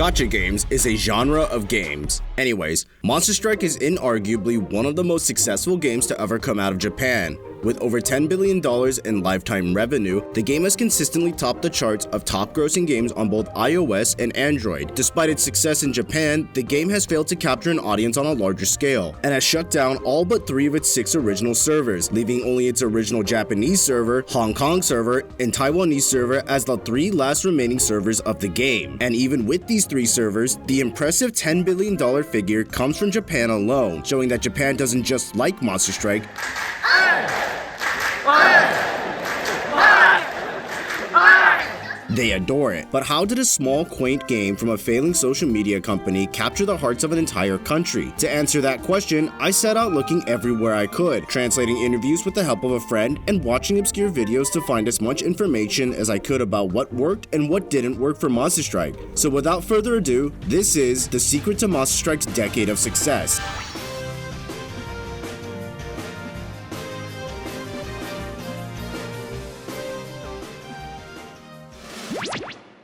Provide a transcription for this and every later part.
Gacha games is a genre of games. Anyways, Monster Strike is inarguably one of the most successful games to ever come out of Japan. With over $10 billion in lifetime revenue, the game has consistently topped the charts of top-grossing games on both iOS and Android. Despite its success in Japan, the game has failed to capture an audience on a larger scale, and has shut down all but 3 of its 6 original servers, leaving only its original Japanese server, Hong Kong server, and Taiwanese server as the 3 last remaining servers of the game. And even with these 3 servers, the impressive $10 billion figure comes from Japan alone, showing that Japan doesn't just like Monster Strike, they adore it. But how did a small, quaint game from a failing social media company capture the hearts of an entire country? To answer that question, I set out looking everywhere I could, translating interviews with the help of a friend, and watching obscure videos to find as much information as I could about what worked and what didn't work for Monster Strike. So without further ado, this is the secret to Monster Strike's decade of success.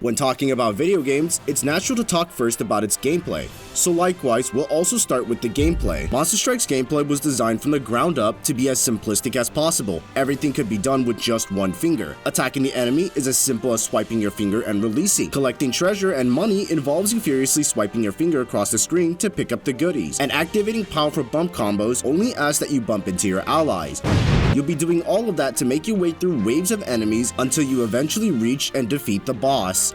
When talking about video games, it's natural to talk first about its gameplay. So likewise, we'll also start with the gameplay. Monster Strike's gameplay was designed from the ground up to be as simplistic as possible. Everything could be done with just one finger. Attacking the enemy is as simple as swiping your finger and releasing. Collecting treasure and money involves you furiously swiping your finger across the screen to pick up the goodies. And activating powerful bump combos only asks that you bump into your allies. You'll be doing all of that to make your way through waves of enemies until you eventually reach and defeat the boss.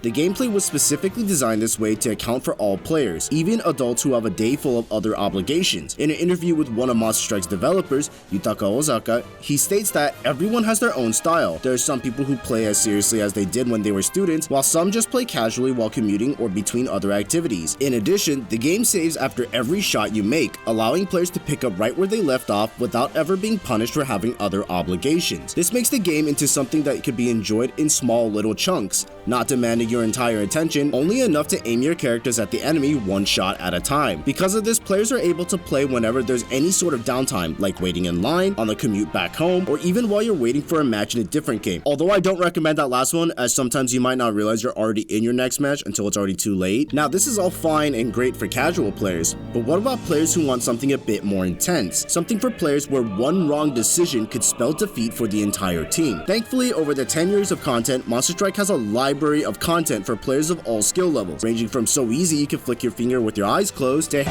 The gameplay was specifically designed this way to account for all players, even adults who have a day full of other obligations. In an interview with one of Monster Strike's developers, Yutaka Ozaka, he states that everyone has their own style. There are some people who play as seriously as they did when they were students, while some just play casually while commuting or between other activities. In addition, the game saves after every shot you make, allowing players to pick up right where they left off without ever being punished for having other obligations. This makes the game into something that could be enjoyed in small little chunks, not demanding your entire attention, only enough to aim your characters at the enemy one shot at a time. Because of this, players are able to play whenever there's any sort of downtime, like waiting in line, on the commute back home, or even while you're waiting for a match in a different game. Although I don't recommend that last one, as sometimes you might not realize you're already in your next match until it's already too late. Now, this is all fine and great for casual players, but what about players who want something a bit more intense? Something for players where one wrong decision could spell defeat for the entire team. Thankfully, over the 10 years of content, Monster Strike has a library of content for players of all skill levels, ranging from so easy you can flick your finger with your eyes closed to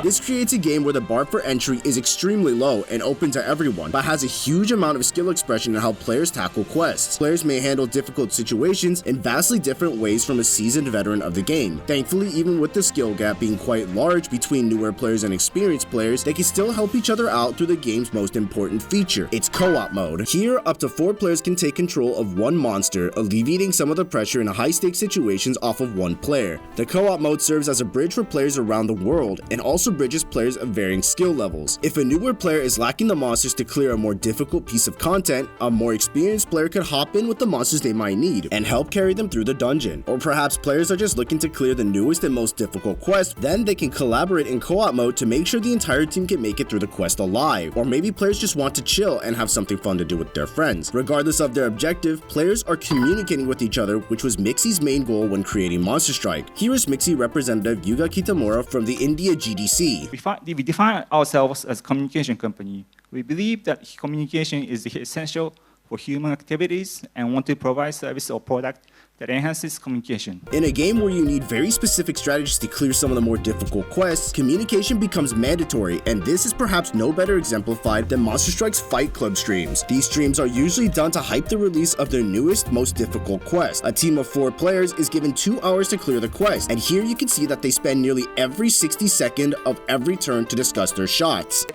this creates a game where the bar for entry is extremely low and open to everyone, but has a huge amount of skill expression in how players tackle quests. Players may handle difficult situations in vastly different ways from a seasoned veteran of the game. Thankfully, even with the skill gap being quite large between newer players and experienced players, they can still help each other out through the game's most important feature, its co-op mode. Here, up to 4 players can take control of one monster, alleviating some of the pressure in high-stakes situations off of one player. The co-op mode serves as a bridge for players around the world, and also bridges players of varying skill levels. If a newer player is lacking the monsters to clear a more difficult piece of content, a more experienced player could hop in with the monsters they might need and help carry them through the dungeon. Or perhaps players are just looking to clear the newest and most difficult quest, then they can collaborate in co-op mode to make sure the entire team can make it through the quest alive. Or maybe players just want to chill and have something fun to do with their friends. Regardless of their objective, players are communicating with each other, which was Mixie's main goal when creating Monster Strike. Here is Mixie representative Yuga Kitamura from the India GDC. We define ourselves as a communication company. We believe that communication is essential for human activities and want to provide service or product that enhances communication. In a game where you need very specific strategies to clear some of the more difficult quests, communication becomes mandatory, and this is perhaps no better exemplified than Monster Strike's Fight Club streams. These streams are usually done to hype the release of their newest, most difficult quest. A team of 4 players is given 2 hours to clear the quest, and here you can see that they spend nearly every 60-second of every turn to discuss their shots.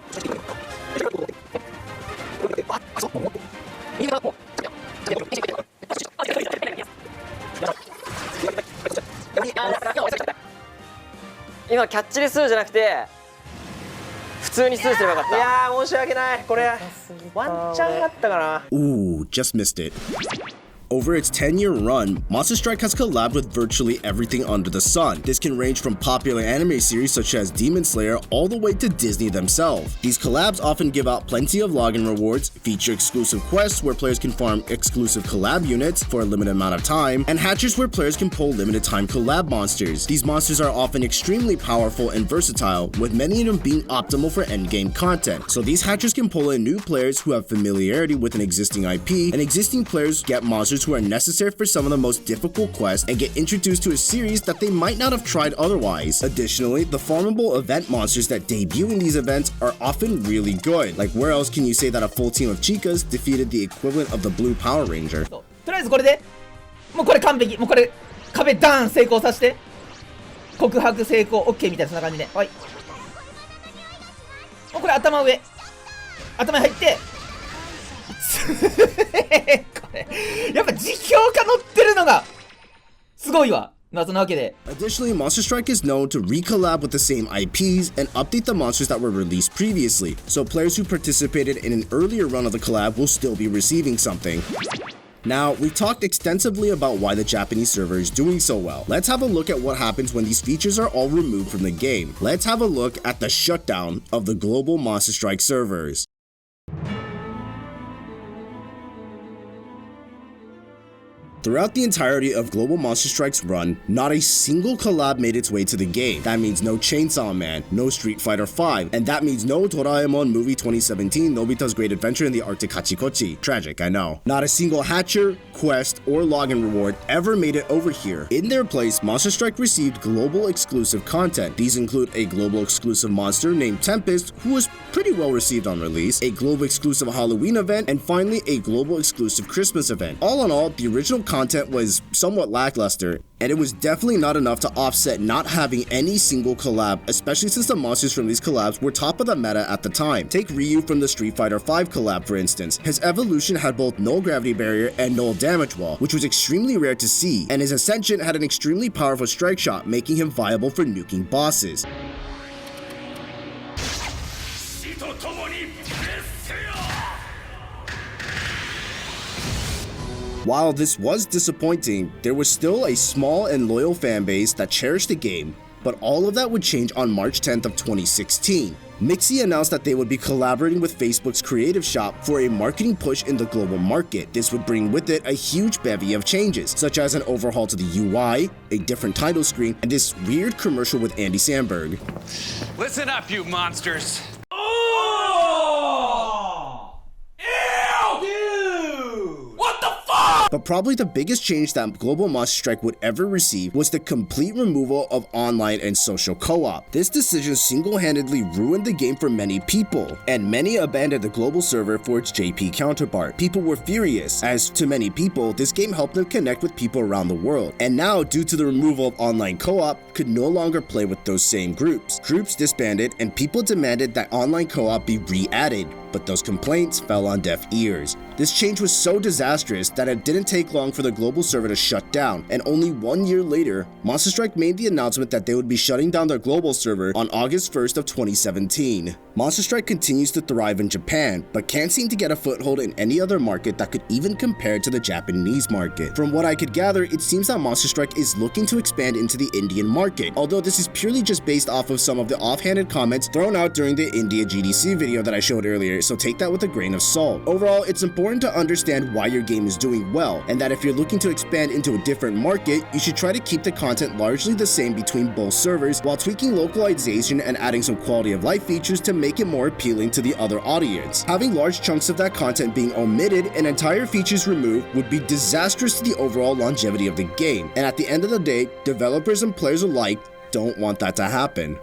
Ooh, just missed it. Over its 10-year run, Monster Strike has collabed with virtually everything under the sun. This can range from popular anime series such as Demon Slayer all the way to Disney themselves. These collabs often give out plenty of login rewards, feature exclusive quests where players can farm exclusive collab units for a limited amount of time, and hatches where players can pull limited time collab monsters. These monsters are often extremely powerful and versatile, with many of them being optimal for endgame content. So these hatches can pull in new players who have familiarity with an existing IP, and existing players get monsters who are necessary for some of the most difficult quests and get introduced to a series that they might not have tried otherwise. Additionally, the farmable event monsters that debut in these events are often really good. Like, where else can you say that a full team of chicas defeated the equivalent of the blue Power Ranger? とりあえずこれでもうこれ完璧、もうこれ壁ダーン成功させて告白成功 OK みたいな、そんな感じで、はい、もうこれ頭上頭に入ってこれやっぱ実況が乗ってるのがすごいわ。まあそんなわけで Additionally, Monster Strike is known to re-collab with the same IPs and update the monsters that were released previously, so players who participated in an earlier run of the collab will still be receiving something. Now, we've talked extensively about why the Japanese server is doing so well. Let's have a look at what happens when these features are all removed from the game. Let's have a look at the shutdown of the global Monster Strike servers. Throughout the entirety of Global Monster Strike's run, not a single collab made its way to the game. That means no Chainsaw Man, no Street Fighter V, and that means no Doraemon Movie 2017 Nobita's Great Adventure in the Arctic Hachikochi. Tragic, I know. Not a single hatcher, quest, or login reward ever made it over here. In their place, Monster Strike received global exclusive content. These include a global exclusive monster named Tempest, who was pretty well received on release, a global exclusive Halloween event, and finally a global exclusive Christmas event. All in all, the original content was somewhat lackluster, and it was definitely not enough to offset not having any single collab, especially since the monsters from these collabs were top of the meta at the time. Take Ryu from the Street Fighter V collab for instance. His evolution had both null gravity barrier and null damage wall, which was extremely rare to see, and his ascension had an extremely powerful strike shot, making him viable for nuking bosses. While this was disappointing, there was still a small and loyal fanbase that cherished the game, but all of that would change on March 10th of 2016. Mixi announced that they would be collaborating with Facebook's creative shop for a marketing push in the global market. This would bring with it a huge bevy of changes, such as an overhaul to the UI, a different title screen, and this weird commercial with Andy Samberg. Listen up, you monsters. But probably the biggest change that Global Monster Strike would ever receive was the complete removal of online and social co-op. This decision single-handedly ruined the game for many people, and many abandoned the global server for its JP counterpart. People were furious, as to many people, this game helped them connect with people around the world, and now, due to the removal of online co-op, could no longer play with those same groups. Groups disbanded, and people demanded that online co-op be re-added, but those complaints fell on deaf ears. This change was so disastrous that it didn't take long for the global server to shut down, and only 1 year later, Monster Strike made the announcement that they would be shutting down their global server on August 1st of 2017. Monster Strike continues to thrive in Japan, but can't seem to get a foothold in any other market that could even compare to the Japanese market. From what I could gather, it seems that Monster Strike is looking to expand into the Indian market, although this is purely just based off of some of the offhanded comments thrown out during the India GDC video that I showed earlier, so take that with a grain of salt. Overall, it's important to understand why your game is doing well, and that if you're looking to expand into a different market, you should try to keep the content largely the same between both servers while tweaking localization and adding some quality of life features to make it more appealing to the other audience. Having large chunks of that content being omitted and entire features removed would be disastrous to the overall longevity of the game, and at the end of the day, developers and players alike don't want that to happen.